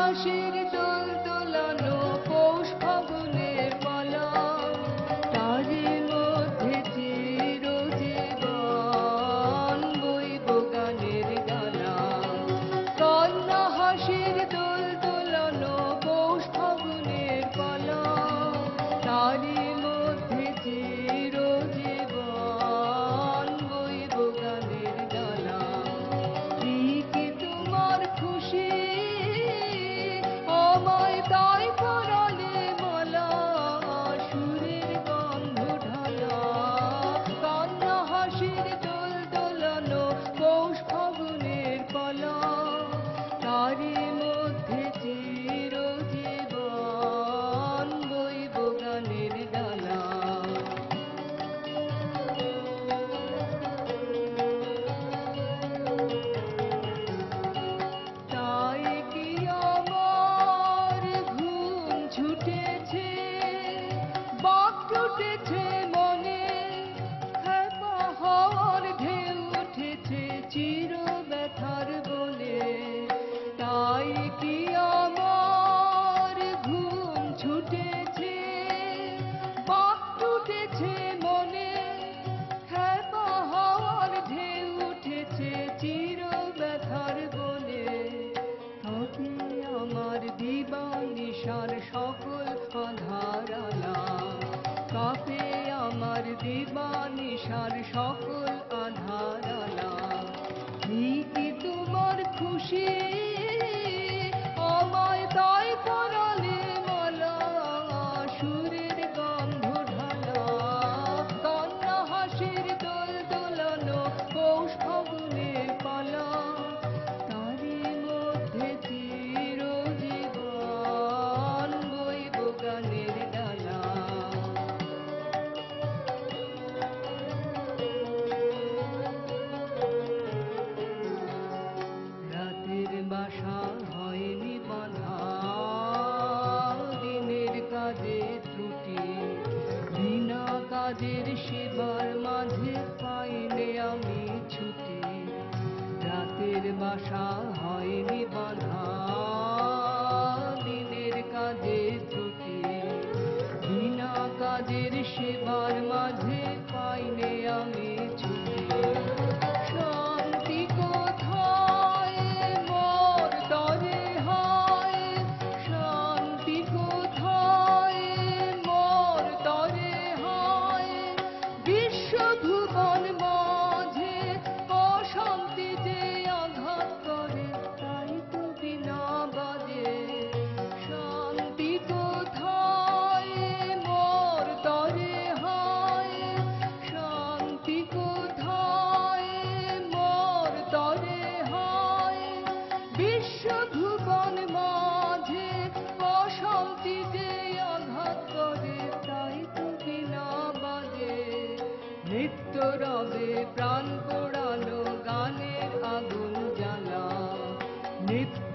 হাসির দোল দোলানো পৌষ ফাগুনের পালা, তারই মধ্যে চিরজীবন বইব গানের গালা। কন্যা হাসির দোল দোলানো পৌষ ফাগুনের পালা, তারই মধ্যে চিরজীবন বইব গানের গালা। কি তোমার খুশি আমায় তাই পরালে মালা, সুরের গন্ধ ঢালা। কন্যা হাসির দোল দোলানো পৌষ ফাগুনের পালা, তারই মধ্যে চিরজীবন বইব গানের গালা। তাই কি আমার ঘুম ছুটেছে, বাক টুটেছে মনে, খেপা হওয়ার ঢেউ উঠেছে চির ব্যথার বলে। তাই কি আমার ঘুম ছুটেছে, বাক টুটেছে মনে, খেপা হওয়ার ঢেউ উঠেছে চির ব্যথার বলে। তবে আমার দিবানিশার সকল আঁধার আলা, কাঁপে আমার দিবানিশার সকল আঁধার আলা। কি তোমার খুশি আমায় তাই পরালে মালা, সুরের গন্ধ ঢালা। কন্যা হাসির দোল দোলানো পৌষ ফাগুনের পালা, তারই মধ্যে চিরজীবন বইব গানের গালা। রাতের বাসা হয়নি বাঁধা, দিনের কাজে ত্রুটি, বিনা কাজের সেবার মাঝে পাইনে আমি ছুটি। রাতের বাসা হয়নি বাঁধা, দিনের কাজে ত্রুটি, বিনা কাজের সেবার মাঝে পাইনে আমি ছুটি। শান্তি কোথায় মোর তরে হয়, শান্তি কোথায় মোর তরে হয়, বিশ্বভুবন মাঝে অশান্তি যে আঘাত করে, তাই তো বিনা বাজে। শান্তি কোথায় মোর তরে হয়, শান্তি কোথায় মোর তরে হয়, বিশ্বভুবন মাঝে অশান্তি যে আঘাত করে, তাই তো বিনা বাজে। নিত্য রবে প্রাণ পোড়ানো গানের আগুন জ্বালা, নিত্য